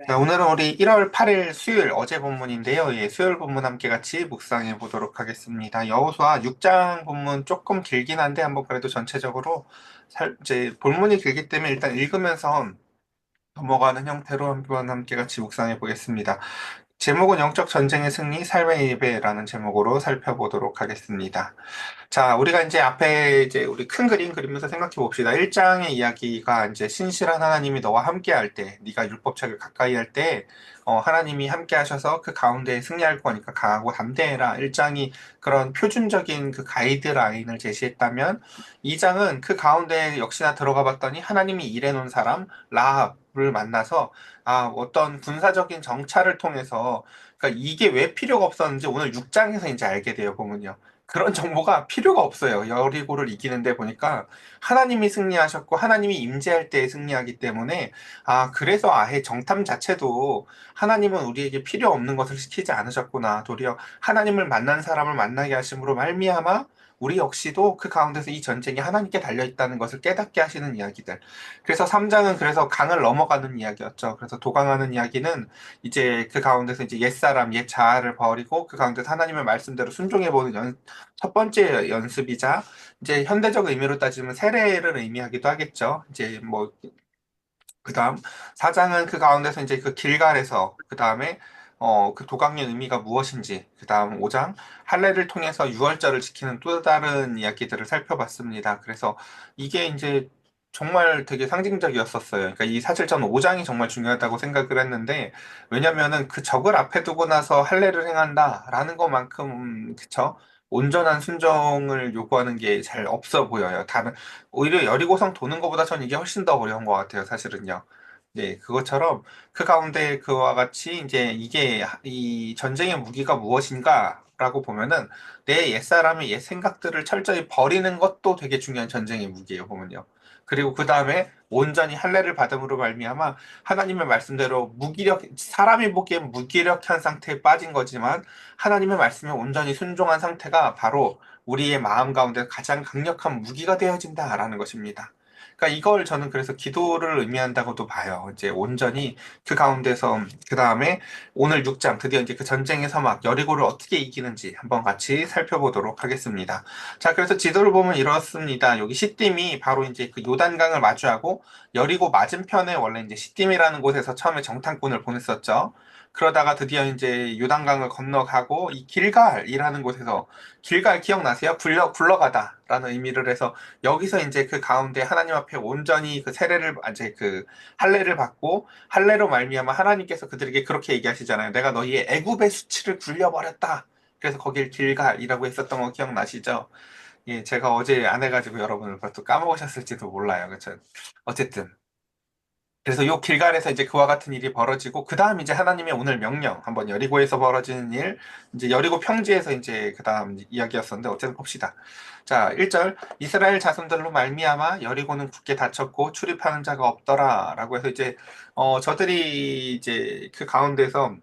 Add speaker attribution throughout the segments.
Speaker 1: 자, 오늘은 우리 1월 8일 수요일 어제 본문인데요. 예, 수요일 본문 함께 같이 묵상해 보도록 하겠습니다. 여호수아 6장 본문 조금 길긴 한데 한번 그래도 전체적으로 이제 본문이 길기 때문에 일단 읽으면서 넘어가는 형태로 한번 함께 같이 묵상해 보겠습니다. 제목은 영적 전쟁의 승리, 삶의 예배라는 제목으로 살펴보도록 하겠습니다. 자, 우리가 이제 앞에 이제 우리 큰 그림 그리면서 생각해 봅시다. 1장의 이야기가 이제 신실한 하나님이 너와 함께 할 때, 네가 율법책을 가까이 할 때, 하나님이 함께 하셔서 그 가운데 승리할 거니까 강하고 담대해라. 1장이 그런 표준적인 그 가이드라인을 제시했다면, 2장은 그 가운데 역시나 들어가 봤더니 하나님이 일해 놓은 사람, 라합을 만나서, 어떤 군사적인 정찰을 통해서, 그러니까 이게 왜 필요가 없었는지 오늘 6장에서 이제 알게 돼요, 보면요. 그런 정보가 필요가 없어요. 여리고를 이기는데 보니까 하나님이 승리하셨고 하나님이 임재할 때 승리하기 때문에 그래서 아예 정탐 자체도 하나님은 우리에게 필요 없는 것을 시키지 않으셨구나. 도리어 하나님을 만난 사람을 만나게 하심으로 말미암아 우리 역시도 그 가운데서 이 전쟁이 하나님께 달려 있다는 것을 깨닫게 하시는 이야기들. 그래서 3장은 그래서 강을 넘어가는 이야기였죠. 그래서 도강하는 이야기는 이제 그 가운데서 이제 옛사람, 옛 자아를 버리고 그 가운데서 하나님의 말씀대로 순종해보는 첫 번째 연습이자 이제 현대적 의미로 따지면 세례를 의미하기도 하겠죠. 이제 뭐 그다음 사장은 그 가운데서 이제 그 길갈에서 그다음에 그 도강의 의미가 무엇인지 그다음 5장 할례를 통해서 유월절을 지키는 또 다른 이야기들을 살펴봤습니다. 그래서 이게 이제 정말 되게 상징적이었었어요. 그러니까 이 사실 저는 5장이 정말 중요하다고 생각을 했는데 왜냐면은 그 적을 앞에 두고 나서 할례를 행한다라는 것만큼 그쵸? 온전한 순종을 요구하는 게 잘 없어 보여요. 다른 오히려 여리고성 도는 것보다 전 이게 훨씬 더 어려운 것 같아요, 사실은요. 네, 그것처럼 그 가운데 그와 같이 이제 이게 이 전쟁의 무기가 무엇인가라고 보면은 내 옛사람의 옛 생각들을 철저히 버리는 것도 되게 중요한 전쟁의 무기예요, 보면요. 그리고 그 다음에 온전히 할례를 받음으로 말미암아 하나님의 말씀대로 사람이 보기엔 무기력한 상태에 빠진 거지만 하나님의 말씀에 온전히 순종한 상태가 바로 우리의 마음 가운데 가장 강력한 무기가 되어진다라는 것입니다. 그러니까 이걸 저는 그래서 기도를 의미한다고도 봐요. 이제 온전히 그 가운데서 그 다음에 오늘 6장 드디어 이제 그 전쟁의 서막 여리고를 어떻게 이기는지 한번 같이 살펴보도록 하겠습니다. 자, 그래서 지도를 보면 이렇습니다. 여기 시딤이 바로 이제 그 요단강을 마주하고 여리고 맞은편에 원래 이제 시딤이라는 곳에서 처음에 정탐꾼을 보냈었죠. 그러다가 드디어 이제 요단강을 건너가고 이 길갈이라는 곳에서 길갈 기억나세요? 굴러가다라는 의미를 해서 여기서 이제 그 가운데 하나님 앞에 온전히 그 세례를 이제 그 할례를 받고 할례로 말미암아 하나님께서 그들에게 그렇게 얘기하시잖아요. 내가 너희의 애굽의 수치를 굴려버렸다. 그래서 거길 길갈이라고 했었던 거 기억나시죠? 예, 제가 어제 안 해가지고 여러분을 벌써 까먹으셨을지도 몰라요. 그렇죠? 어쨌든 그래서 요 길갈에서 이제 그와 같은 일이 벌어지고 그다음 이제 하나님의 오늘 명령 한번 여리고에서 벌어지는 일 이제 여리고 평지에서 이제 그다음 이야기였었는데 어쨌든 봅시다. 자, 1절 이스라엘 자손들로 말미암아 여리고는 굳게 닫혔고 출입하는 자가 없더라라고 해서 이제 저들이 이제 그 가운데서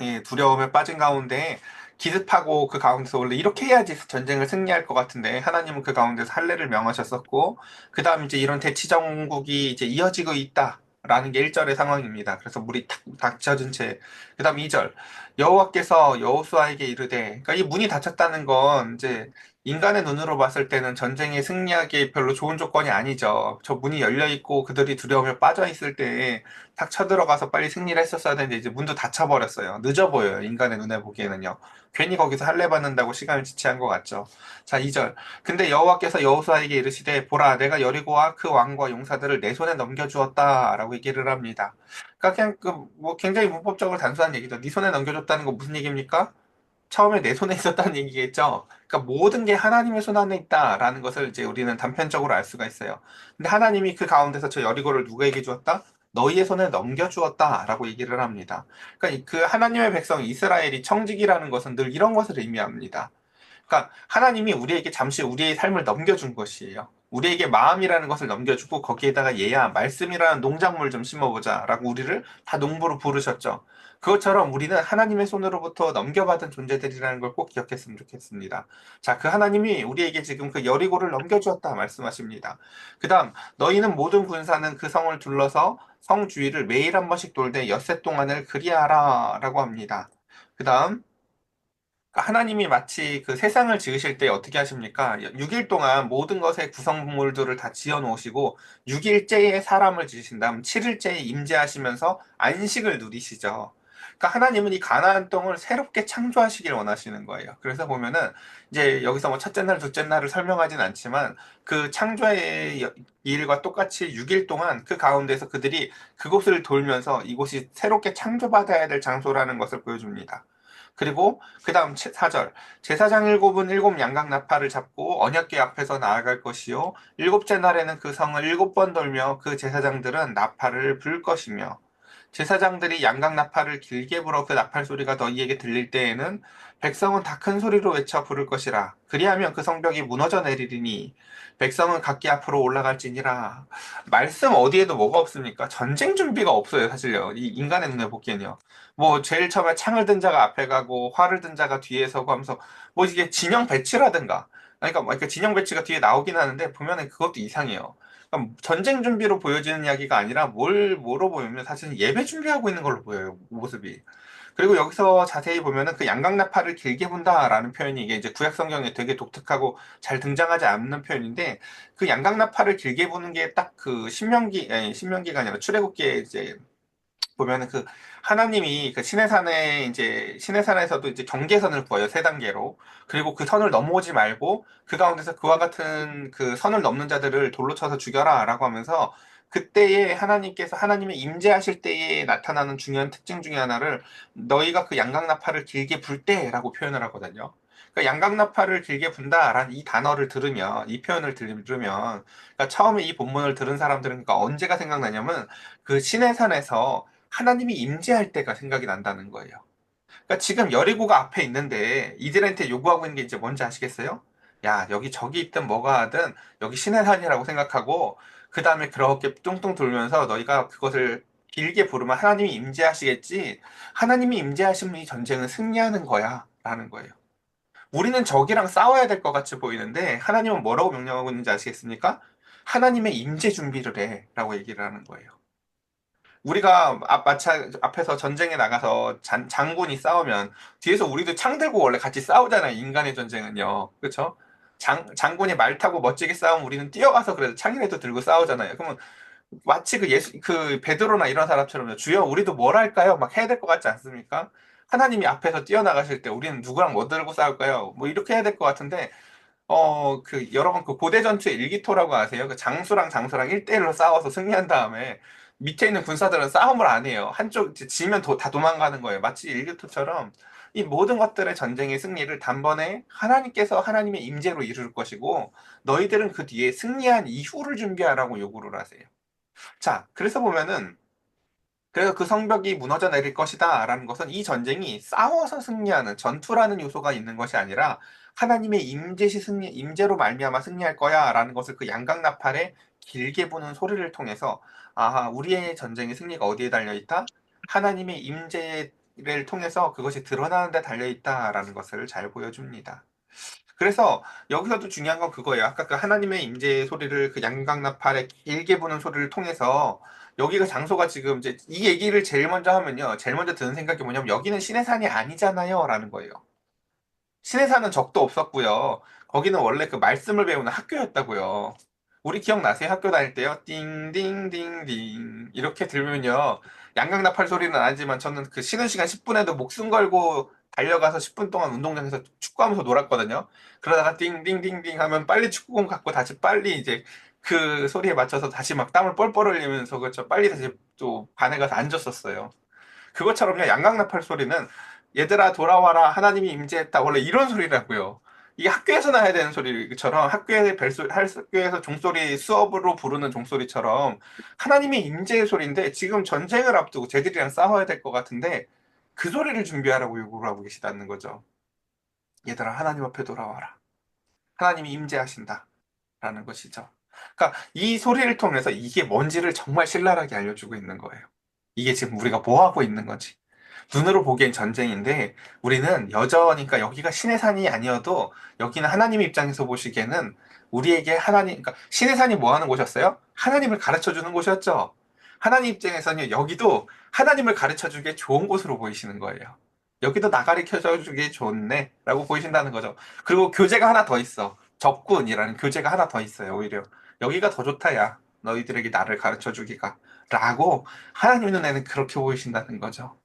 Speaker 1: 예, 두려움에 빠진 가운데 기습하고 그 가운데서 원래 이렇게 해야지 전쟁을 승리할 것 같은데 하나님은 그 가운데서 할례를 명하셨었고 그 다음 이제 이런 대치 정국이 이제 이어지고 있다라는 게 1절의 상황입니다. 그래서 물이 탁 닫혀진 채 그다음 2절 여호와께서 여호수아에게 이르되 그러니까 이 문이 닫혔다는 건 이제 인간의 눈으로 봤을 때는 전쟁에 승리하기 별로 좋은 조건이 아니죠. 저 문이 열려 있고 그들이 두려움에 빠져 있을 때 탁 쳐들어가서 빨리 승리를 했었어야 되는데 이제 문도 닫혀버렸어요. 늦어 보여요. 인간의 눈에 보기에는요. 괜히 거기서 할례 받는다고 시간을 지체한 것 같죠. 자, 2절. 근데 여호와께서 여호수아에게 이르시되 보라 내가 여리고와 그 왕과 용사들을 내 손에 넘겨주었다라고 얘기를 합니다. 그러니까 그냥 그 뭐 굉장히 문법적으로 단순한 얘기죠. 네 손에 넘겨줬다는 거 무슨 얘기입니까? 처음에 내 손에 있었다는 얘기겠죠. 그러니까 모든 게 하나님의 손 안에 있다라는 것을 이제 우리는 단편적으로 알 수가 있어요. 근데 하나님이 그 가운데서 저 여리고를 누구에게 주었다? 너희의 손에 넘겨주었다라고 얘기를 합니다. 그러니까 그 하나님의 백성 이스라엘이 청직이라는 것은 늘 이런 것을 의미합니다. 그러니까 하나님이 우리에게 잠시 우리의 삶을 넘겨준 것이에요. 우리에게 마음이라는 것을 넘겨주고 거기에다가 얘야 말씀이라는 농작물 좀 심어보자라고 우리를 다 농부로 부르셨죠. 그것처럼 우리는 하나님의 손으로부터 넘겨받은 존재들이라는 걸 꼭 기억했으면 좋겠습니다. 자, 그 하나님이 우리에게 지금 그 여리고를 넘겨주었다 말씀하십니다. 그 다음 너희는 모든 군사는 그 성을 둘러서 성 주위를 매일 한 번씩 돌되 엿새 동안을 그리하라 라고 합니다. 그 다음 하나님이 마치 그 세상을 지으실 때 어떻게 하십니까? 6일 동안 모든 것의 구성물들을 다 지어 놓으시고 6일째에 사람을 지으신 다음 7일째에 임재하시면서 안식을 누리시죠. 그러니까 하나님은 이 가나안 땅을 새롭게 창조하시길 원하시는 거예요. 그래서 보면은 이제 여기서 뭐 첫째 날, 둘째 날을 설명하진 않지만 그 창조의 일과 똑같이 6일 동안 그 가운데서 그들이 그곳을 돌면서 이곳이 새롭게 창조받아야 될 장소라는 것을 보여줍니다. 그리고 그 다음 4절 제사장 일곱은 일곱 양각 나팔을 잡고 언약궤 앞에서 나아갈 것이요 일곱째 날에는 그 성을 일곱 번 돌며 그 제사장들은 나팔을 불 것이며 제사장들이 양각 나팔을 길게 불어 그 나팔 소리가 너희에게 들릴 때에는 백성은 다 큰 소리로 외쳐 부를 것이라 그리하면 그 성벽이 무너져 내리리니 백성은 각기 앞으로 올라갈지니라. 말씀 어디에도 뭐가 없습니까? 전쟁 준비가 없어요, 사실요. 이 인간의 눈에 보기엔요. 뭐 제일 처음에 창을 든 자가 앞에 가고 활을 든 자가 뒤에 서고 하면서 뭐 이게 진영 배치라든가 그러니까 뭐 이렇게 진영 배치가 뒤에 나오긴 하는데 보면은 그것도 이상해요. 그러니까 전쟁 준비로 보여지는 이야기가 아니라 뭐로 보이면 사실 예배 준비하고 있는 걸로 보여요, 모습이. 그리고 여기서 자세히 보면은 그 양각나팔을 길게 분다라는 표현이 이게 이제 구약 성경에 되게 독특하고 잘 등장하지 않는 표현인데 그 양각나팔을 길게 부는 게 딱 그 신명기가 아니라 출애굽기에 이제 보면은 그 하나님이 그 시내산에 이제 시내산에서도 이제 경계선을 부어요, 세 단계로. 그리고 그 선을 넘어오지 말고 그 가운데서 그와 같은 그 선을 넘는 자들을 돌로 쳐서 죽여라라고 하면서 그때에 하나님께서 하나님의 임재하실 때에 나타나는 중요한 특징 중에 하나를 너희가 그 양각나팔을 길게 불 때라고 표현을 하거든요. 그러니까 양각나팔을 길게 분다라는 이 단어를 들으면 이 표현을 들으면 그러니까 처음에 이 본문을 들은 사람들은 그러니까 언제가 생각나냐면 그 시내산에서 하나님이 임재할 때가 생각이 난다는 거예요. 그러니까 지금 여리고가 앞에 있는데 이들한테 요구하고 있는 게 이제 뭔지 아시겠어요? 야, 여기 저기 있든 뭐가 하든 여기 시내산이라고 생각하고 그 다음에 그렇게 뚱뚱 돌면서 너희가 그것을 길게 부르면 하나님이 임재하시겠지. 하나님이 임재하시면 이 전쟁은 승리하는 거야. 라는 거예요. 우리는 적이랑 싸워야 될 것 같이 보이는데 하나님은 뭐라고 명령하고 있는지 아시겠습니까? 하나님의 임재 준비를 해. 라고 얘기를 하는 거예요. 우리가 앞에서 전쟁에 나가서 장군이 싸우면 뒤에서 우리도 창 들고 원래 같이 싸우잖아요. 인간의 전쟁은요. 그렇죠? 장군이 말 타고 멋지게 싸우면 우리는 뛰어가서 그래도 창이라도 들고 싸우잖아요. 그러면 마치 그 베드로나 이런 사람처럼 주여 우리도 뭘 할까요? 막 해야 될 것 같지 않습니까? 하나님이 앞에서 뛰어나가실 때 우리는 누구랑 뭐 들고 싸울까요? 뭐 이렇게 해야 될 것 같은데 여러분 그 고대 전투의 일기토라고 아세요? 그 장수랑 1대1로 싸워서 승리한 다음에 밑에 있는 군사들은 싸움을 안 해요. 한쪽 이제 지면 다 도망가는 거예요. 마치 일기토처럼 이 모든 것들의 전쟁의 승리를 단번에 하나님께서 하나님의 임재로 이룰 것이고 너희들은 그 뒤에 승리한 이후를 준비하라고 요구를 하세요. 자, 그래서 그 성벽이 무너져 내릴 것이다 라는 것은 이 전쟁이 싸워서 승리하는 전투라는 요소가 있는 것이 아니라 하나님의 임재로 말미암아 승리할 거야 라는 것을 그 양각나팔에 길게 부는 소리를 통해서 아하, 우리의 전쟁의 승리가 어디에 달려 있다? 하나님의 임재를 통해서 그것이 드러나는 데 달려 있다라는 것을 잘 보여줍니다. 그래서 여기서도 중요한 건 그거예요. 아까 그 하나님의 임재의 소리를 그 양각나팔에 길게 부는 소리를 통해서 여기가 장소가 지금 이제 이 얘기를 제일 먼저 하면요. 제일 먼저 드는 생각이 뭐냐면 여기는 신의 산이 아니잖아요. 라는 거예요. 신의 산은 적도 없었고요. 거기는 원래 그 말씀을 배우는 학교였다고요. 우리 기억나세요? 학교 다닐 때요. 띵띵띵띵 이렇게 들으면요. 양각나팔 소리는 안 하지만 저는 그 쉬는 시간 10분에도 목숨 걸고 달려가서 10분 동안 운동장에서 축구하면서 놀았거든요. 그러다가 띵띵띵띵 하면 빨리 축구공 갖고 다시 빨리 이제 그 소리에 맞춰서 다시 막 땀을 뻘뻘 흘리면서 그렇죠. 빨리 다시 또 반에 가서 앉았었어요. 그것처럼요, 양각나팔 소리는 얘들아 돌아와라 하나님이 임재했다 원래 이런 소리라고요. 이게 학교에서나 해야 되는 소리처럼 학교에서 종소리 수업으로 부르는 종소리처럼 하나님의 임재의 소리인데 지금 전쟁을 앞두고 쟤들이랑 싸워야 될 것 같은데 그 소리를 준비하라고 요구를 하고 계시다는 거죠. 얘들아, 하나님 앞에 돌아와라. 하나님이 임재하신다. 라는 것이죠. 그러니까 이 소리를 통해서 이게 뭔지를 정말 신랄하게 알려주고 있는 거예요. 이게 지금 우리가 뭐 하고 있는 건지. 눈으로 보기엔 전쟁인데 우리는 여전히, 그러니까 여기가 신의 산이 아니어도 여기는 하나님 입장에서 보시기에는 우리에게 하나님, 그러니까 신의 산이 뭐 하는 곳이었어요? 하나님을 가르쳐 주는 곳이었죠. 하나님 입장에서는 여기도 하나님을 가르쳐 주기에 좋은 곳으로 보이시는 거예요. 여기도 나 가르쳐 주기에 좋네 라고 보이신다는 거죠. 그리고 교재가 하나 더 있어. 접근이라는 교재가 하나 더 있어요. 오히려 여기가 더 좋다, 야 너희들에게 나를 가르쳐 주기가 라고 하나님 눈에는 그렇게 보이신다는 거죠.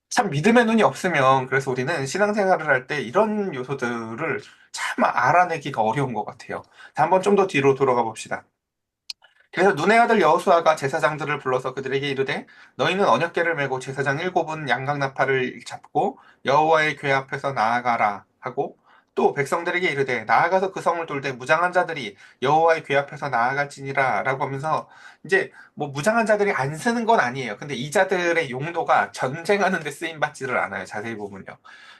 Speaker 1: 참 믿음의 눈이 없으면 그래서 우리는 신앙생활을 할 때 이런 요소들을 참 알아내기가 어려운 것 같아요. 자, 한번 좀 더 뒤로 돌아가 봅시다. 그래서 눈의 아들 여호수아가 제사장들을 불러서 그들에게 이르되 너희는 언약궤를 메고 제사장 일곱은 양각 나팔을 잡고 여호와의 궤 앞에서 나아가라 하고, 또 백성들에게 이르되 나아가서 그 성을 돌되 무장한 자들이 여호와의 궤 앞에서 나아갈지니라 라고 하면서, 이제 뭐 무장한 자들이 안 쓰는 건 아니에요. 근데 이 자들의 용도가 전쟁하는 데 쓰임 받지를 않아요. 자세히 보면요.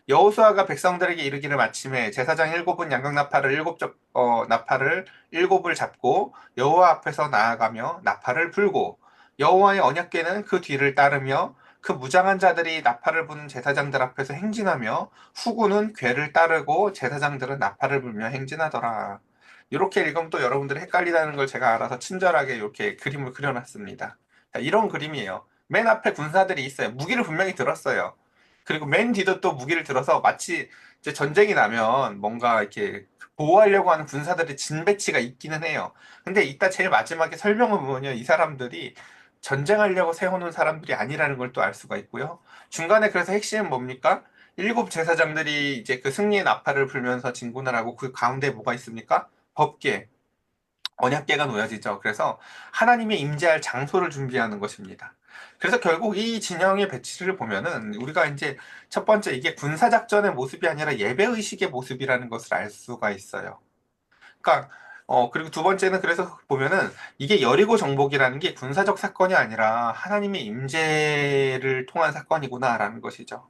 Speaker 1: 여호수아가 백성들에게 이르기를 마침에 제사장 일곱은 양각 나팔을 나팔을 일곱을 잡고 여호와 앞에서 나아가며 나팔을 불고 여호와의 언약궤는 그 뒤를 따르며 그 무장한 자들이 나팔을 부는 제사장들 앞에서 행진하며 후구는 궤를 따르고 제사장들은 나팔을 불며 행진하더라. 이렇게 읽으면 또 여러분들이 헷갈리다는 걸 제가 알아서 친절하게 이렇게 그림을 그려놨습니다. 자, 이런 그림이에요. 맨 앞에 군사들이 있어요. 무기를 분명히 들었어요. 그리고 맨 뒤도 또 무기를 들어서 마치 이제 전쟁이 나면 뭔가 이렇게 보호하려고 하는 군사들의 진 배치가 있기는 해요. 근데 이따 제일 마지막에 설명을 보면요. 이 사람들이 전쟁하려고 세워놓은 사람들이 아니라는 걸 또 알 수가 있고요. 중간에 그래서 핵심은 뭡니까? 일곱 제사장들이 이제 그 승리의 나팔을 불면서 진군을 하고 그 가운데 뭐가 있습니까? 법궤, 언약궤가 놓여지죠. 그래서 하나님의 임재할 장소를 준비하는 것입니다. 그래서 결국 이 진영의 배치를 보면은 우리가 이제 첫 번째, 이게 군사작전의 모습이 아니라 예배의식의 모습이라는 것을 알 수가 있어요. 그러니까 그리고 두 번째는 그래서 보면은 이게 여리고 정복이라는 게 군사적 사건이 아니라 하나님의 임재를 통한 사건이구나라는 것이죠.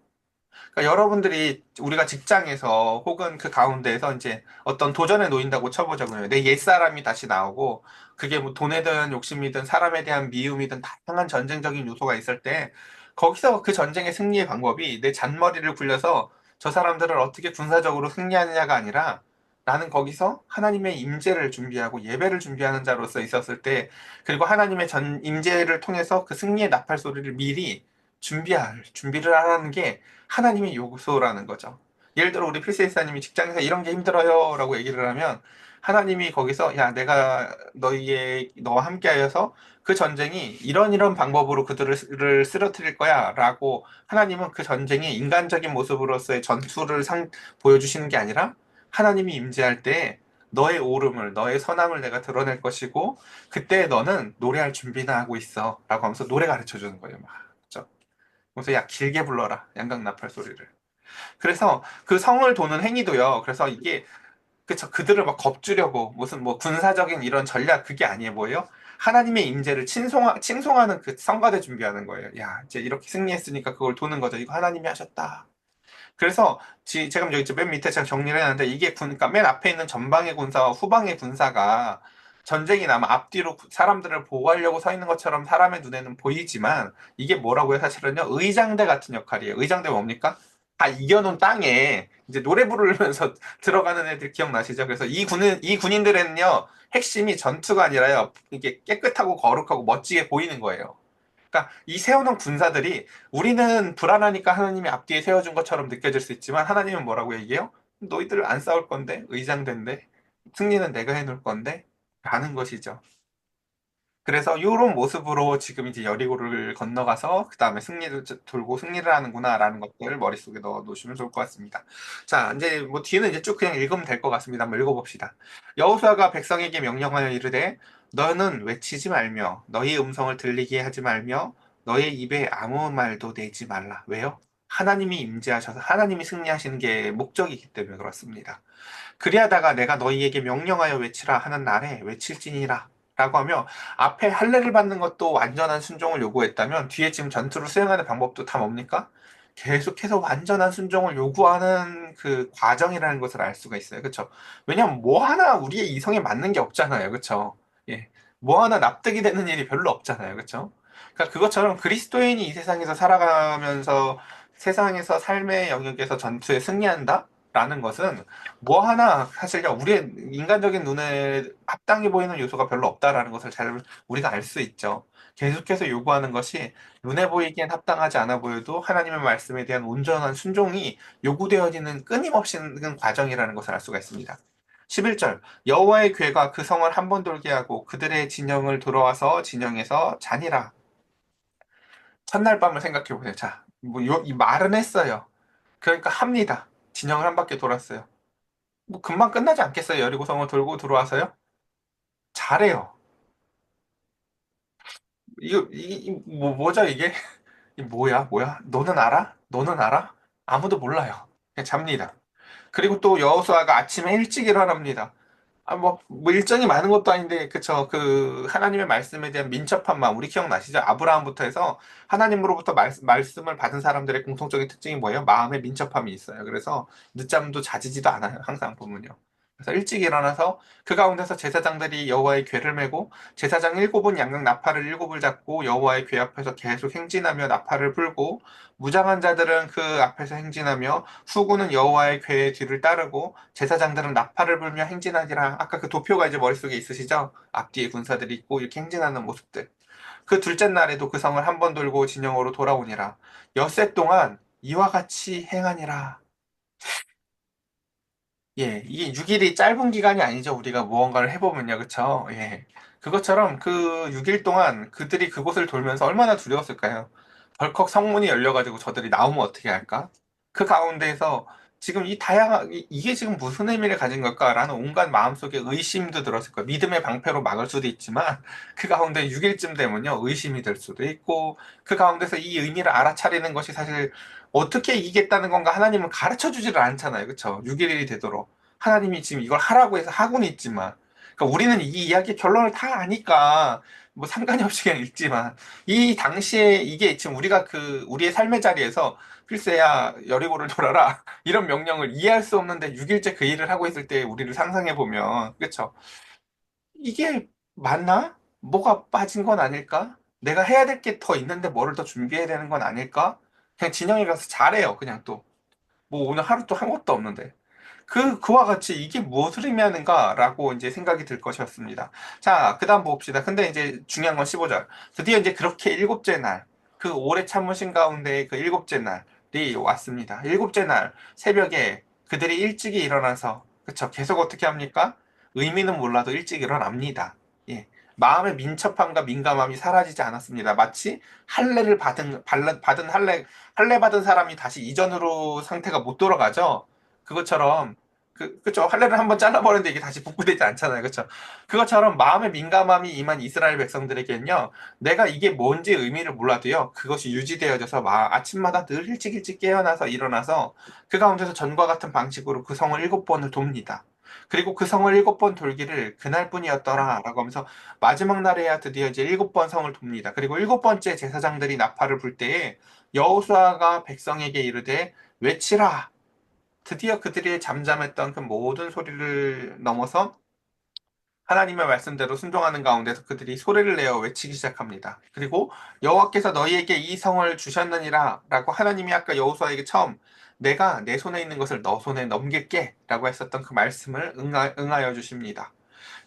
Speaker 1: 그러니까 여러분들이 우리가 직장에서 혹은 그 가운데에서 이제 어떤 도전에 놓인다고 쳐보자고요. 내 옛사람이 다시 나오고 그게 뭐 돈에든 욕심이든 사람에 대한 미움이든 다양한 전쟁적인 요소가 있을 때 거기서 그 전쟁의 승리의 방법이 내 잔머리를 굴려서 저 사람들을 어떻게 군사적으로 승리하느냐가 아니라 나는 거기서 하나님의 임재를 준비하고 예배를 준비하는 자로서 있었을 때, 그리고 하나님의 전 임재를 통해서 그 승리의 나팔 소리를 미리 준비를 하라는 게 하나님의 요소라는 거죠. 예를 들어 우리 필세이사님이 직장에서 이런 게 힘들어요 라고 얘기를 하면 하나님이 거기서 야 내가 너와 함께하여서 그 전쟁이 이런 방법으로 그들을 쓰러뜨릴 거야 라고, 하나님은 그 전쟁이 인간적인 모습으로서의 전투를 보여주시는 게 아니라 하나님이 임재할 때 너의 오름을, 너의 선함을 내가 드러낼 것이고 그때 너는 노래할 준비나 하고 있어 라고 하면서 노래 가르쳐 주는 거예요. 막. 그죠? 그래서 야 길게 불러라 양각 나팔 소리를. 그래서 그 성을 도는 행위도요. 그래서 이게 그쵸, 그들을 막 겁주려고 무슨 뭐 군사적인 이런 전략, 그게 아니에요. 뭐예요? 하나님의 임재를 칭송하는 그 성가대 준비하는 거예요. 야 이제 이렇게 승리했으니까 그걸 도는 거죠. 이거 하나님이 하셨다. 그래서 제가 여기 맨 밑에 제가 정리를 해놨는데 이게 그러니까 맨 앞에 있는 전방의 군사와 후방의 군사가 전쟁이 나면 앞뒤로 사람들을 보호하려고 서 있는 것처럼 사람의 눈에는 보이지만 이게 뭐라고요? 사실은요, 의장대 같은 역할이에요. 의장대 뭡니까? 다 이겨놓은 땅에 이제 노래 부르면서 들어가는 애들 기억나시죠? 그래서 이 군인들은요, 핵심이 전투가 아니라요, 이게 깨끗하고 거룩하고 멋지게 보이는 거예요. 그러니까 이 세워놓은 군사들이 우리는 불안하니까 하나님이 앞뒤에 세워준 것처럼 느껴질 수 있지만 하나님은 뭐라고 얘기해요? 너희들 안 싸울 건데 의장된데 승리는 내가 해놓을 건데 라는 것이죠. 그래서 이런 모습으로 지금 이제 여리고를 건너가서 그 다음에 승리를 돌고 승리를 하는구나라는 것들을 머릿속에 넣어 놓으시면 좋을 것 같습니다. 자, 이제 뭐 뒤는 이제 쭉 그냥 읽으면 될 것 같습니다. 한번 읽어봅시다. 여호수아가 백성에게 명령하여 이르되 너는 외치지 말며 너희 음성을 들리게 하지 말며 너의 입에 아무 말도 내지 말라. 왜요? 하나님이 임재하셔서 하나님이 승리하시는 게 목적이기 때문에 그렇습니다. 그리하다가 내가 너희에게 명령하여 외치라 하는 날에 외칠지니라 라고 하며, 앞에 할례를 받는 것도 완전한 순종을 요구했다면 뒤에 지금 전투를 수행하는 방법도 다 뭡니까? 계속해서 완전한 순종을 요구하는 그 과정이라는 것을 알 수가 있어요. 그쵸? 왜냐면 뭐 하나 우리의 이성에 맞는 게 없잖아요. 그쵸? 예. 뭐 하나 납득이 되는 일이 별로 없잖아요. 그쵸? 그러니까 그것처럼 그리스도인이 이 세상에서 살아가면서 세상에서 삶의 영역에서 전투에 승리한다? 라는 것은 뭐 하나 사실요 우리의 인간적인 눈에 합당해 보이는 요소가 별로 없다라는 것을 잘 우리가 알 수 있죠. 계속해서 요구하는 것이 눈에 보이기엔 합당하지 않아 보여도 하나님의 말씀에 대한 온전한 순종이 요구되어지는 끊임없이 는 과정이라는 것을 알 수가 있습니다. 11절 여호와의 괴가 그 성을 한 번 돌게 하고 그들의 진영을 돌아와서 진영에서 자니라. 첫날 밤을 생각해 보세요. 자, 이 말은 했어요. 그러니까 합니다. 진영을 한 바퀴 돌았어요. 뭐 금방 끝나지 않겠어요? 여리고성을 돌고 들어와서요? 잘해요. 뭐죠 이게? 이 뭐야? 너는 알아? 너는 알아? 아무도 몰라요. 그냥 잡니다. 그리고 또 여호수아가 아침에 일찍 일어납니다. 뭐 일정이 많은 것도 아닌데, 그쵸. 그, 하나님의 말씀에 대한 민첩한 마음, 우리 기억나시죠? 아브라함부터 해서 하나님으로부터 말씀을 받은 사람들의 공통적인 특징이 뭐예요? 마음에 민첩함이 있어요. 그래서 늦잠도 자지지도 않아요. 항상 보면요. 그래서 일찍 일어나서 그 가운데서 제사장들이 여호와의 궤를 메고 제사장 일곱은 양각 나팔을 일곱을 잡고 여호와의 궤 앞에서 계속 행진하며 나팔을 불고 무장한 자들은 그 앞에서 행진하며 후구는 여호와의 궤의 뒤를 따르고 제사장들은 나팔을 불며 행진하니라. 아까 그 도표가 이제 머릿속에 있으시죠? 앞뒤에 군사들이 있고 이렇게 행진하는 모습들. 그 둘째 날에도 그 성을 한 번 돌고 진영으로 돌아오니라. 엿새 동안 이와 같이 행하니라. 예, 이게 6일이 짧은 기간이 아니죠. 우리가 무언가를 해보면요. 그쵸? 예. 그것처럼 그 6일 동안 그들이 그곳을 돌면서 얼마나 두려웠을까요? 벌컥 성문이 열려가지고 저들이 나오면 어떻게 할까? 그 가운데에서 지금 이게 지금 무슨 의미를 가진 걸까라는 온갖 마음속에 의심도 들었을 거예요. 믿음의 방패로 막을 수도 있지만 그 가운데 6일쯤 되면요. 의심이 들 수도 있고 그 가운데서 이 의미를 알아차리는 것이 사실 어떻게 이기겠다는 건가 하나님은 가르쳐 주지를 않잖아요. 그쵸? 6일이 되도록. 하나님이 지금 이걸 하라고 해서 하고는 있지만. 그러니까 우리는 이 이야기의 결론을 다 아니까 뭐 상관이 없이 그냥 읽지만 이 당시에 이게 지금 우리가 그 우리의 삶의 자리에서 필세야 여리고를 돌아라 이런 명령을 이해할 수 없는데 6일째 그 일을 하고 있을 때 우리를 상상해 보면 그쵸? 이게 맞나? 뭐가 빠진 건 아닐까? 내가 해야 될 게 더 있는데 뭐를 더 준비해야 되는 건 아닐까? 그냥 진영에 가서 잘해요. 그냥 또. 뭐 오늘 하루 또 한 것도 없는데. 그와 같이 이게 무엇을 의미하는가라고 이제 생각이 들 것이었습니다. 자, 그 다음 봅시다. 근데 이제 중요한 건 15절. 드디어 이제 그렇게 일곱째 날, 그 오래 참으신 가운데 그 일곱째 날이 왔습니다. 일곱째 날 새벽에 그들이 일찍이 일어나서, 그쵸. 계속 어떻게 합니까? 의미는 몰라도 일찍 일어납니다. 예. 마음의 민첩함과 민감함이 사라지지 않았습니다. 마치 받은 할례 받은 사람이 다시 이전으로 상태가 못 돌아가죠. 그것처럼 그쵸. 할례를 한번 잘라버렸는데 이게 다시 복구되지 않잖아요. 그쵸. 그것처럼 마음의 민감함이 임한 이스라엘 백성들에게는요, 내가 이게 뭔지 의미를 몰라도요, 그것이 유지되어져서 아침마다 늘 일찍 일찍 깨어나서 일어나서 그 가운데서 전과 같은 방식으로 그 성을 7번을 돕니다. 그리고 그 성을 7번 돌기를 그날뿐이었더라 라고 하면서 마지막 날에야 드디어 이제 7번 성을 돕니다. 그리고 7번째 제사장들이 나팔을 불 때에 여호수아가 백성에게 이르되 외치라. 드디어 그들이 잠잠했던 그 모든 소리를 넘어서 하나님의 말씀대로 순종하는 가운데서 그들이 소리를 내어 외치기 시작합니다. 그리고 여호와께서 너희에게 이 성을 주셨느니라 라고 하나님이 아까 여호수아에게 처음 내가 내 손에 있는 것을 너 손에 넘길게 라고 했었던 그 말씀을 응하여 주십니다.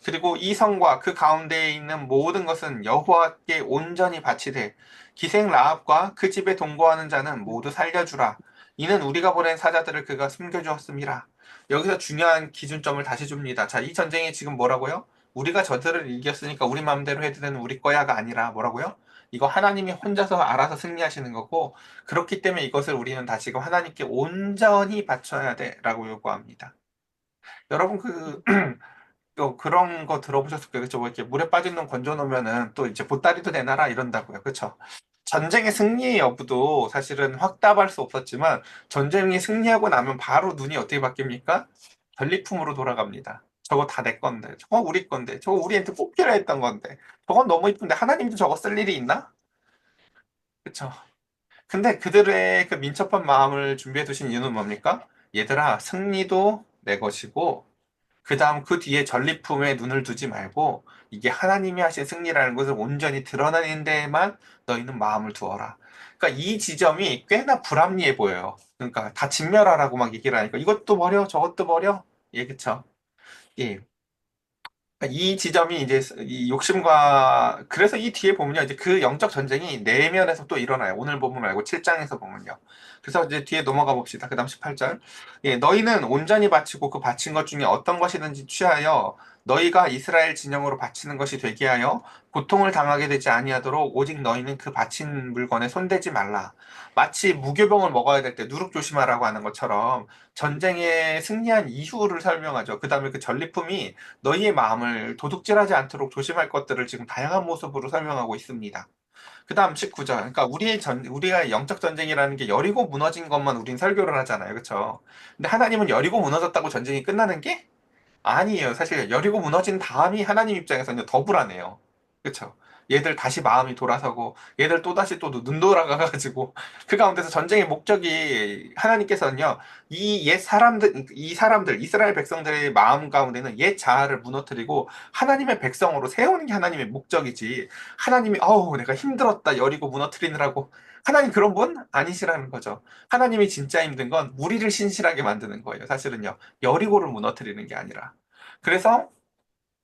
Speaker 1: 그리고 이 성과 그 가운데에 있는 모든 것은 여호와께 온전히 바치되 기생 라합과 그 집에 동거하는 자는 모두 살려주라. 이는 우리가 보낸 사자들을 그가 숨겨주었습니다. 여기서 중요한 기준점을 다시 줍니다. 자, 이 전쟁이 지금 뭐라고요? 우리가 저들을 이겼으니까 우리 마음대로 해도 되는 우리 거야가 아니라 뭐라고요? 이거 하나님이 혼자서 알아서 승리하시는 거고 그렇기 때문에 이것을 우리는 다시금 하나님께 온전히 바쳐야 돼라고 요구합니다. 여러분 또 그런 거 들어보셨을 거예요. 그쵸? 뭐 이렇게 물에 빠진 놈 건져 놓으면은 또 이제 보따리도 내놔라 이런다고요. 그쵸? 전쟁의 승리의 여부도 사실은 확답할 수 없었지만 전쟁이 승리하고 나면 바로 눈이 어떻게 바뀝니까? 전리품으로 돌아갑니다. 저거 다 내 건데, 저거 우리 건데, 저거 우리한테 꼭 필요했던 건데, 저건 너무 이쁜데 하나님도 저거 쓸 일이 있나? 그쵸? 근데 그들의 그 민첩한 마음을 준비해 두신 이유는 뭡니까? 얘들아, 승리도 내 것이고, 그 다음 그 뒤에 전리품에 눈을 두지 말고, 이게 하나님이 하신 승리라는 것을 온전히 드러내는 데에만 너희는 마음을 두어라. 그러니까 이 지점이 꽤나 불합리해 보여요. 그러니까 다 진멸하라고 막 얘기를 하니까 이것도 버려, 저것도 버려. 예, 그쵸. 예. 그러니까 이 지점이 이제 이 욕심과 그래서 이 뒤에 보면요 이제 그 영적 전쟁이 내면에서 또 일어나요. 오늘 본문 말고 7장에서 보면요. 그래서 이제 뒤에 넘어가 봅시다. 그다음 18절. 예, 너희는 온전히 바치고 그 바친 것 중에 어떤 것이든지 취하여 너희가 이스라엘 진영으로 바치는 것이 되게 하여 고통을 당하게 되지 아니하도록 오직 너희는 그 바친 물건에 손대지 말라. 마치 무교병을 먹어야 될 때 누룩 조심하라고 하는 것처럼 전쟁에 승리한 이후를 설명하죠. 그다음에 그 전리품이 너희의 마음을 도둑질하지 않도록 조심할 것들을 지금 다양한 모습으로 설명하고 있습니다. 그 다음 19절. 그러니까 우리가 영적 전쟁이라는 게 여리고 무너진 것만 우린 설교를 하잖아요. 그렇죠? 근데 하나님은 여리고 무너졌다고 전쟁이 끝나는 게 아니에요. 사실 여리고 무너진 다음이 하나님 입장에서는 더 불안해요. 그쵸? 얘들 다시 마음이 돌아서고 얘들 또다시 또 눈 돌아가가지고 그 가운데서 전쟁의 목적이 하나님께서는요 이 옛 사람들 이 사람들 이스라엘 백성들의 마음 가운데는 옛 자아를 무너뜨리고 하나님의 백성으로 세우는 게 하나님의 목적이지 하나님이 어우 내가 힘들었다 여리고 무너뜨리느라고 하나님 그런 분 아니시라는 거죠. 하나님이 진짜 힘든 건 우리를 신실하게 만드는 거예요. 사실은요. 여리고를 무너뜨리는 게 아니라. 그래서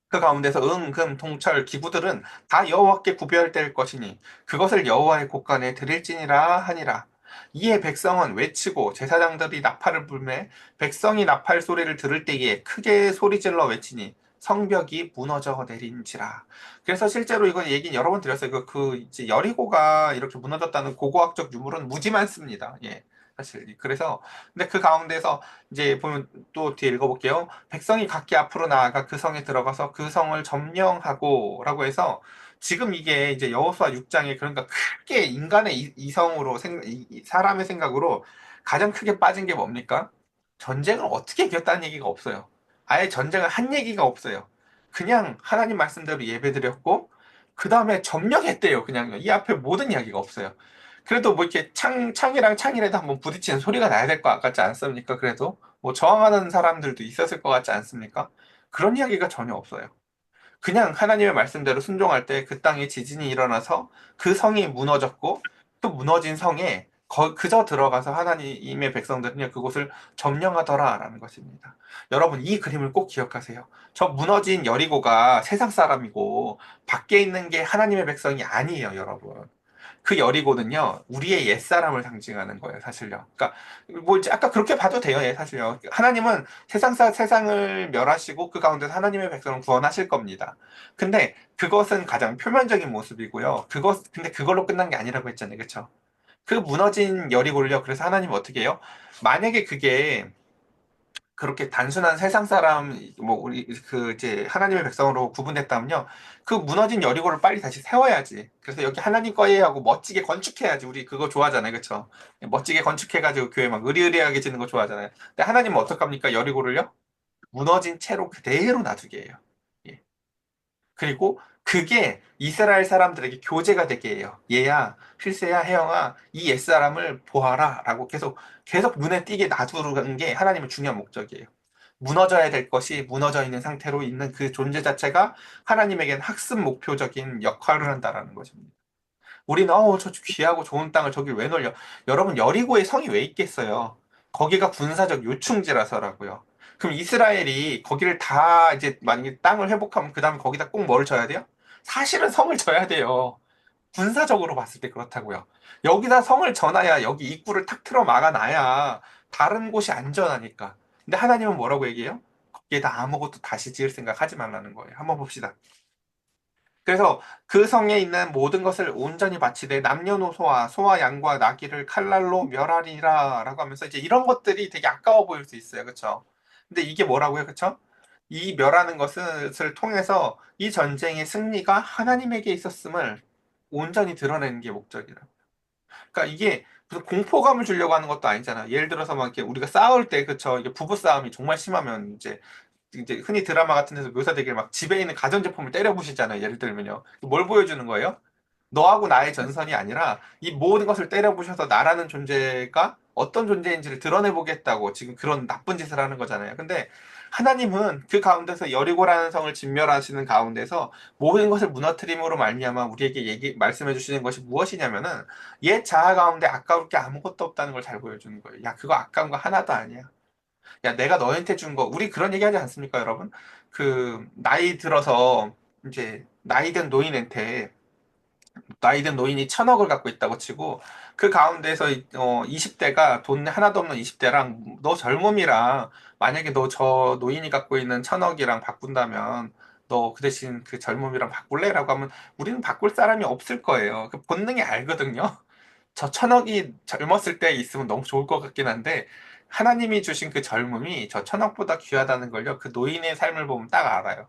Speaker 1: 그 가운데서 은, 금, 동철, 기구들은 다 여호와께 구별될 것이니 그것을 여호와의 곳간에 드릴지니라 하니라. 이에 백성은 외치고 제사장들이 나팔을 불매 백성이 나팔 소리를 들을 때에 크게 소리질러 외치니 성벽이 무너져 내린지라. 그래서 실제로 이건 얘기는 여러 번 드렸어요. 이제 여리고가 이렇게 무너졌다는 고고학적 유물은 무지 많습니다. 예. 사실 그래서 근데 그 가운데서 이제 보면 또 뒤에 읽어볼게요. 백성이 각기 앞으로 나아가 그 성에 들어가서 그 성을 점령하고라고 해서 지금 이게 이제 여호수아 6장에 그러니까 크게 인간의 이성으로 사람의 생각으로 가장 크게 빠진 게 뭡니까? 전쟁을 어떻게 이겼다는 얘기가 없어요. 아예 전쟁을 한 얘기가 없어요. 그냥 하나님 말씀대로 예배드렸고 그 다음에 점령했대요. 그냥 이 앞에 모든 이야기가 없어요. 그래도 뭐 이렇게 창이랑 창이라도 한번 부딪히는 소리가 나야 될 것 같지 않습니까? 그래도 뭐 저항하는 사람들도 있었을 것 같지 않습니까? 그런 이야기가 전혀 없어요. 그냥 하나님의 말씀대로 순종할 때 그 땅에 지진이 일어나서 그 성이 무너졌고 또 무너진 성에 그저 들어가서 하나님의 백성들은 그곳을 점령하더라라는 것입니다. 여러분 이 그림을 꼭 기억하세요. 저 무너진 여리고가 세상 사람이고 밖에 있는 게 하나님의 백성이 아니에요, 여러분. 그 여리고는요, 우리의 옛사람을 상징하는 거예요, 사실요. 그러니까, 뭐, 이제 아까 그렇게 봐도 돼요, 예, 사실요. 하나님은 세상을 멸하시고 그 가운데서 하나님의 백성을 구원하실 겁니다. 근데 그것은 가장 표면적인 모습이고요. 근데 그걸로 끝난 게 아니라고 했잖아요, 그쵸? 그 무너진 여리고를요, 그래서 하나님은 어떻게 해요? 만약에 그게 그렇게 단순한 세상 사람, 뭐, 우리, 이제, 하나님의 백성으로 구분됐다면요. 그 무너진 여리고를 빨리 다시 세워야지. 그래서 여기 하나님 거에 하고 멋지게 건축해야지. 우리 그거 좋아하잖아요. 그쵸? 멋지게 건축해가지고 교회 막 으리으리하게 짓는 거 좋아하잖아요. 근데 하나님은 어떡합니까? 여리고를요? 무너진 채로 그대로 놔두게 해요. 예. 그리고 그게 이스라엘 사람들에게 교제가 되게 해요. 얘야, 필세야, 혜영아, 이 옛사람을 보아라. 라고 계속 눈에 띄게 놔두는 게 하나님의 중요한 목적이에요. 무너져야 될 것이 무너져 있는 상태로 있는 그 존재 자체가 하나님에겐 학습 목표적인 역할을 한다라는 것입니다. 우리는 저 귀하고 좋은 땅을 저길 왜 놀려? 여러분 여리고에 성이 왜 있겠어요? 거기가 군사적 요충지라서라고요. 그럼 이스라엘이 거기를 다 이제 만약에 땅을 회복하면 그 다음에 거기다 꼭 뭘 져야 돼요? 사실은 성을 져야 돼요. 군사적으로 봤을 때 그렇다고요. 여기다 성을 져놔야 여기 입구를 탁 틀어 막아놔야 다른 곳이 안전하니까. 근데 하나님은 뭐라고 얘기해요? 거기에다 아무것도 다시 지을 생각 하지 말라는 거예요. 한번 봅시다. 그래서 그 성에 있는 모든 것을 온전히 바치되 남녀노소와 소와 양과 나귀를 칼날로 멸하리라 라고 하면서 이제 이런 것들이 되게 아까워 보일 수 있어요. 그쵸? 근데 이게 뭐라고요? 그쵸? 이 멸하는 것을 통해서 이 전쟁의 승리가 하나님에게 있었음을 온전히 드러내는 게 목적이라. 그러니까 이게 무슨 공포감을 주려고 하는 것도 아니잖아. 예를 들어서 막 이렇게 우리가 싸울 때 그쵸? 이게 부부 싸움이 정말 심하면 이제 흔히 드라마 같은 데서 묘사되길 막 집에 있는 가전제품을 때려 부시잖아요. 예를 들면요. 뭘 보여주는 거예요? 너하고 나의 전선이 아니라 이 모든 것을 때려부셔서 나라는 존재가 어떤 존재인지를 드러내보겠다고 지금 그런 나쁜 짓을 하는 거잖아요. 근데 하나님은 그 가운데서 여리고라는 성을 진멸하시는 가운데서 모든 것을 무너뜨림으로 말미암아 우리에게 말씀해 주시는 것이 무엇이냐면은 옛 자아 가운데 아까울 게 아무것도 없다는 걸 잘 보여주는 거예요. 야, 그거 아까운 거 하나도 아니야. 야, 내가 너한테 준 거, 우리 그런 얘기 하지 않습니까, 여러분? 그, 나이 들어서, 이제, 나이든 노인이 1,000억을 갖고 있다고 치고, 그 가운데서, 20대가 돈 하나도 없는 20대랑, 너 젊음이랑, 만약에 너 저 노인이 갖고 있는 1,000억이랑 바꾼다면, 너 그 대신 그 젊음이랑 바꿀래?라고 하면, 우리는 바꿀 사람이 없을 거예요. 그 본능이 알거든요. 저 1,000억이 젊었을 때 있으면 너무 좋을 것 같긴 한데, 하나님이 주신 그 젊음이 저 1,000억보다 귀하다는 걸요, 그 노인의 삶을 보면 딱 알아요.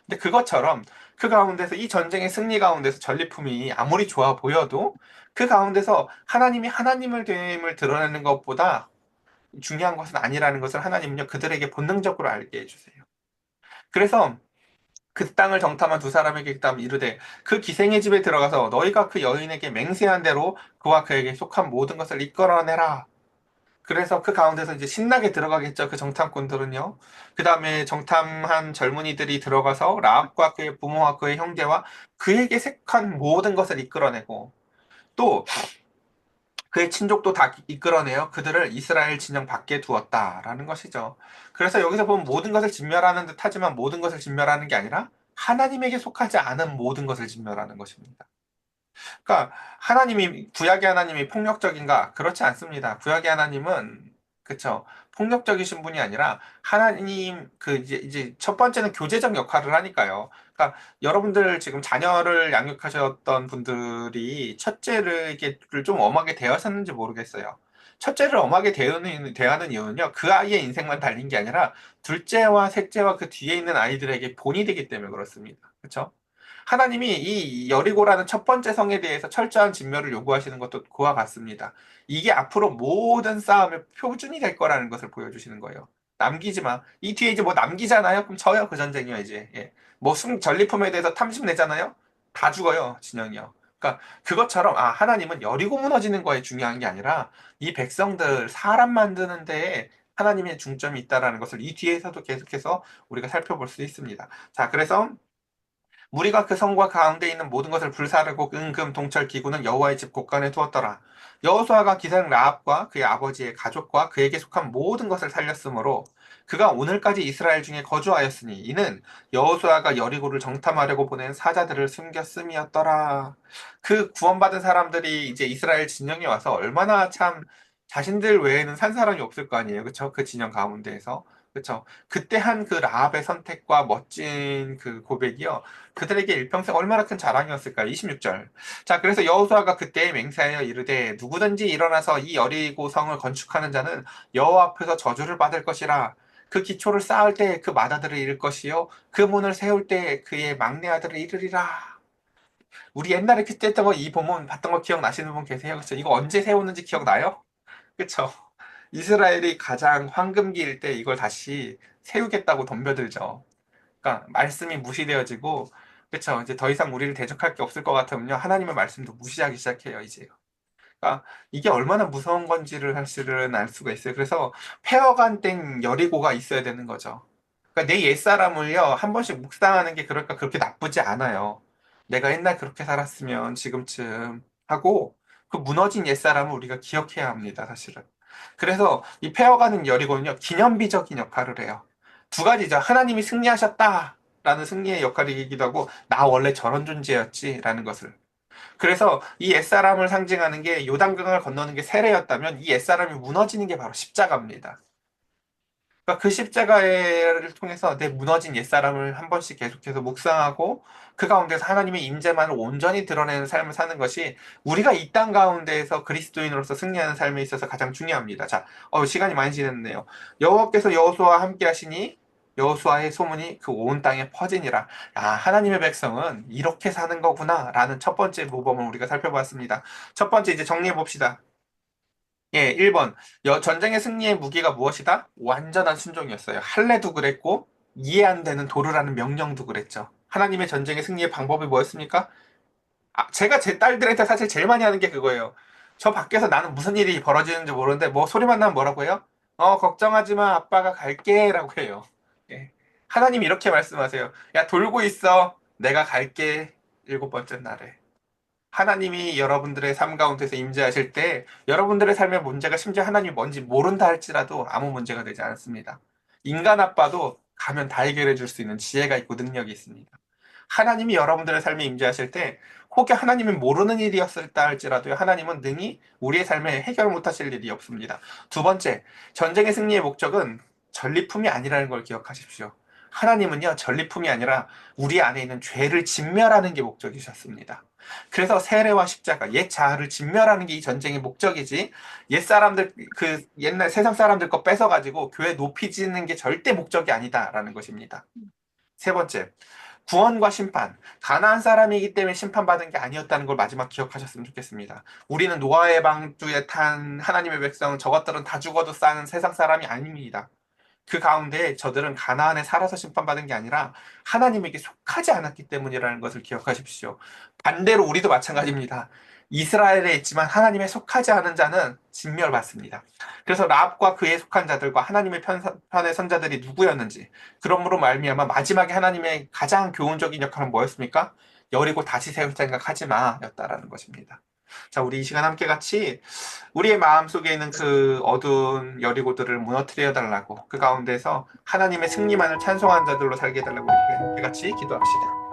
Speaker 1: 근데 그것처럼 그 가운데서 이 전쟁의 승리 가운데서 전리품이 아무리 좋아 보여도 그 가운데서 하나님이 하나님을 됨을 드러내는 것보다 중요한 것은 아니라는 것을 하나님은요, 그들에게 본능적으로 알게 해주세요. 그래서 그 땅을 정탐한 두 사람에게 그다음 이르되 그 기생의 집에 들어가서 너희가 그 여인에게 맹세한 대로 그와 그에게 속한 모든 것을 이끌어내라. 그래서 그 가운데서 이제 신나게 들어가겠죠. 그 정탐꾼들은요. 그 다음에 정탐한 젊은이들이 들어가서 라합과 그의 부모와 그의 형제와 그에게 색한 모든 것을 이끌어내고 또 그의 친족도 다 이끌어내어 그들을 이스라엘 진영 밖에 두었다라는 것이죠. 그래서 여기서 보면 모든 것을 진멸하는 듯 하지만 모든 것을 진멸하는 게 아니라 하나님에게 속하지 않은 모든 것을 진멸하는 것입니다. 그러니까 구약의 하나님이 폭력적인가? 그렇지 않습니다. 구약의 하나님은 그쵸. 폭력적이신 분이 아니라 하나님 그 이제 첫 번째는 교제적 역할을 하니까요. 그러니까 여러분들 지금 자녀를 양육하셨던 분들이 첫째를 이게 좀 엄하게 대하셨는지 모르겠어요. 첫째를 엄하게 대하는 이유는요. 그 아이의 인생만 달린 게 아니라 둘째와 셋째와 그 뒤에 있는 아이들에게 본이 되기 때문에 그렇습니다. 그렇죠? 하나님이 이 여리고라는 첫 번째 성에 대해서 철저한 진멸을 요구하시는 것도 그와 같습니다. 이게 앞으로 모든 싸움의 표준이 될 거라는 것을 보여주시는 거예요. 남기지 마. 이 뒤에 이제 뭐 남기잖아요? 그럼 져요, 그 전쟁이요, 이제. 예. 뭐 전리품에 대해서 탐심 내잖아요? 다 죽어요, 진영이요. 그러니까 그것처럼, 아, 하나님은 여리고 무너지는 거에 중요한 게 아니라 이 백성들, 사람 만드는 데에 하나님의 중점이 있다라는 것을 이 뒤에서도 계속해서 우리가 살펴볼 수 있습니다. 자, 그래서 무리가 그 성과 가운데 있는 모든 것을 불사르고 은금 동철 기구는 여호와의 집 곳간에 두었더라. 여호수아가 기생 라합과 그의 아버지의 가족과 그에게 속한 모든 것을 살렸으므로 그가 오늘까지 이스라엘 중에 거주하였으니 이는 여호수아가 여리고를 정탐하려고 보낸 사자들을 숨겼음이었더라. 그 구원받은 사람들이 이제 이스라엘 진영에 와서 얼마나 참 자신들 외에는 산 사람이 없을 거 아니에요. 그쵸? 그 진영 가운데에서. 그쵸? 그때 한 그 라합의 선택과 멋진 그 고백이요. 그들에게 일평생 얼마나 큰 자랑이었을까요? 26절. 자, 그래서 여호수아가 그때 맹세하여 이르되 누구든지 일어나서 이 여리고 성을 건축하는 자는 여호와 앞에서 저주를 받을 것이라. 그 기초를 쌓을 때 그 맏아들을 잃을 것이요 그 문을 세울 때 그의 막내 아들을 잃으리라. 우리 옛날에 그때 했던 거 이 본문 봤던 거 기억나시는 분 계세요? 그쵸? 이거 언제 세웠는지 기억나요? 그쵸? 이스라엘이 가장 황금기일 때 이걸 다시 세우겠다고 덤벼들죠. 그러니까 말씀이 무시되어지고 그쵸 이제 더 이상 우리를 대적할 게 없을 것 같으면요 하나님의 말씀도 무시하기 시작해요 이제. 그러니까 이게 얼마나 무서운 건지를 사실은 알 수가 있어요. 그래서 폐허간 땡 여리고가 있어야 되는 거죠. 그러니까 내 옛사람을요 한 번씩 묵상하는 게 그러니까 그렇게 나쁘지 않아요. 내가 옛날 그렇게 살았으면 지금쯤 하고 그 무너진 옛사람을 우리가 기억해야 합니다 사실은. 그래서 이 폐허가는 여리고는요 기념비적인 역할을 해요. 두 가지죠. 하나님이 승리하셨다라는 승리의 역할이기도 하고 나 원래 저런 존재였지라는 것을. 그래서 이 옛사람을 상징하는 게 요단강을 건너는 게 세례였다면 이 옛사람이 무너지는 게 바로 십자가입니다. 그러니까 그 십자가를 통해서 내 무너진 옛사람을 한 번씩 계속해서 묵상하고 그 가운데서 하나님의 임재만을 온전히 드러내는 삶을 사는 것이 우리가 이 땅 가운데에서 그리스도인으로서 승리하는 삶에 있어서 가장 중요합니다. 자, 시간이 많이 지났네요. 여호와께서 여호수아와 함께 하시니 여호수아의 소문이 그 온 땅에 퍼지니라. 아, 하나님의 백성은 이렇게 사는 거구나라는 첫 번째 모범을 우리가 살펴봤습니다. 첫 번째 이제 정리해 봅시다. 예, 1번. 전쟁의 승리의 무기가 무엇이다? 완전한 순종이었어요. 할례도 그랬고, 이해 안 되는 도르라는 명령도 그랬죠. 하나님의 전쟁의 승리의 방법이 뭐였습니까? 제가 제 딸들한테 사실 제일 많이 하는 게 그거예요. 저 밖에서 나는 무슨 일이 벌어지는지 모르는데 뭐 소리만 나면 뭐라고 해요? 걱정하지 마. 아빠가 갈게. 라고 해요. 예. 하나님 이렇게 말씀하세요. 야, 돌고 있어. 내가 갈게. 일곱 번째 날에. 하나님이 여러분들의 삶 가운데서 임재하실 때 여러분들의 삶의 문제가 심지어 하나님이 뭔지 모른다 할지라도 아무 문제가 되지 않습니다. 인간 아빠도 가면 다 해결해 줄 수 있는 지혜가 있고 능력이 있습니다. 하나님이 여러분들의 삶에 임재하실 때 혹여 하나님이 모르는 일이었을다 할지라도 하나님은 능히 우리의 삶에 해결 못하실 일이 없습니다. 두 번째, 전쟁의 승리의 목적은 전리품이 아니라는 걸 기억하십시오. 하나님은요, 전리품이 아니라 우리 안에 있는 죄를 진멸하는 게 목적이셨습니다. 그래서 세례와 십자가, 옛 자아를 진멸하는 게 이 전쟁의 목적이지, 옛 사람들, 그 옛날 세상 사람들 거 뺏어가지고 교회 높이 짓는 게 절대 목적이 아니다라는 것입니다. 세 번째, 구원과 심판. 가나안 사람이기 때문에 심판받은 게 아니었다는 걸 마지막 기억하셨으면 좋겠습니다. 우리는 노아의 방주에 탄 하나님의 백성, 저것들은 다 죽어도 싸는 세상 사람이 아닙니다. 그 가운데 저들은 가나안에 살아서 심판받은 게 아니라 하나님에게 속하지 않았기 때문이라는 것을 기억하십시오. 반대로 우리도 마찬가지입니다. 이스라엘에 있지만 하나님에 속하지 않은 자는 진멸받습니다. 그래서 라합과 그에 속한 자들과 하나님의 편의 선자들이 누구였는지, 그러므로 말미암아 마지막에 하나님의 가장 교훈적인 역할은 뭐였습니까? 여리고 다시 세울 생각하지 마였다라는 것입니다. 자, 우리 이 시간 함께 같이 우리의 마음속에 있는 그 어두운 여리고들을 무너뜨려 달라고, 그 가운데서 하나님의 승리만을 찬송하는 자들로 살게 해달라고 우리 함께 같이 기도합시다.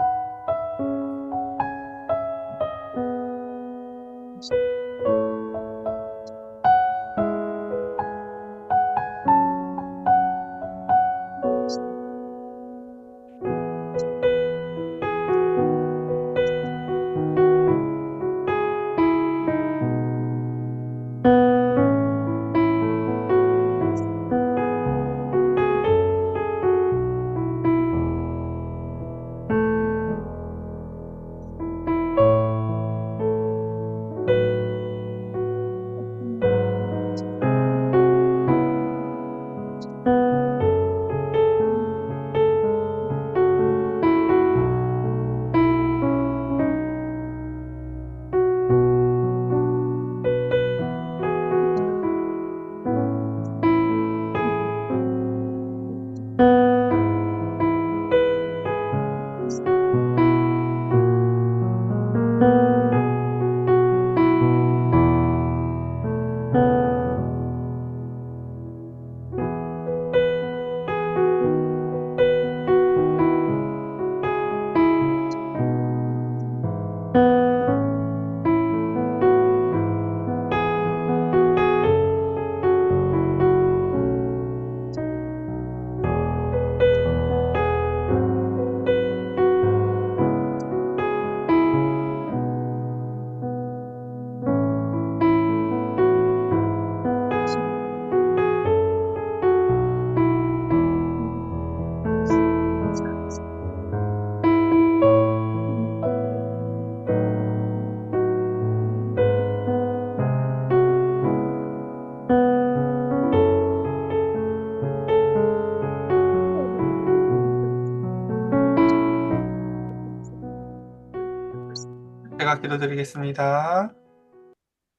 Speaker 1: 제가 기도드리겠습니다.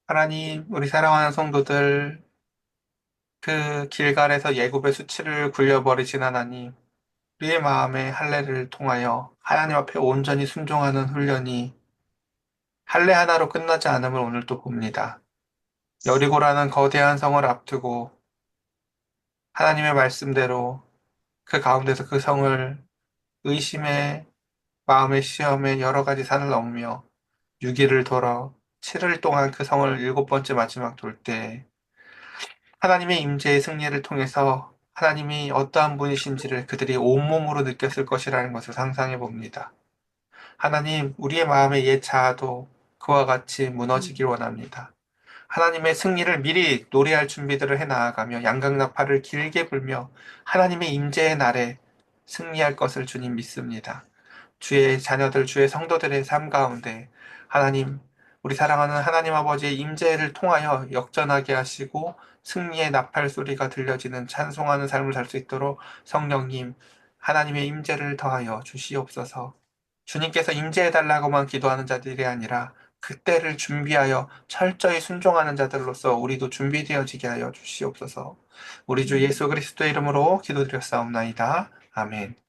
Speaker 1: 하나님, 우리 사랑하는 성도들, 그 길갈에서 예굽의 수치를 굴려버리신 하나님, 우리의 마음에 할례를 통하여 하나님 앞에 온전히 순종하는 훈련이 할례 하나로 끝나지 않음을 오늘 또 봅니다. 여리고라는 거대한 성을 앞두고 하나님의 말씀대로 그 가운데서 그 성을 의심의 마음의 시험에 여러 가지 산을 넘으며 6일을 돌아 7일 동안 그 성을 일곱 번째 마지막 돌 때 하나님의 임재의 승리를 통해서 하나님이 어떠한 분이신지를 그들이 온몸으로 느꼈을 것이라는 것을 상상해 봅니다. 하나님, 우리의 마음의 옛 자아도 그와 같이 무너지길 원합니다. 하나님의 승리를 미리 노래할 준비들을 해 나아가며 양강나팔을 길게 불며 하나님의 임재의 날에 승리할 것을 주님 믿습니다. 주의 자녀들, 주의 성도들의 삶 가운데 하나님, 우리 사랑하는 하나님 아버지의 임재를 통하여 역전하게 하시고 승리의 나팔 소리가 들려지는 찬송하는 삶을 살 수 있도록 성령님, 하나님의 임재를 더하여 주시옵소서. 주님께서 임재해달라고만 기도하는 자들이 아니라 그때를 준비하여 철저히 순종하는 자들로서 우리도 준비되어지게 하여 주시옵소서. 우리 주 예수 그리스도의 이름으로 기도드렸사옵나이다. 아멘.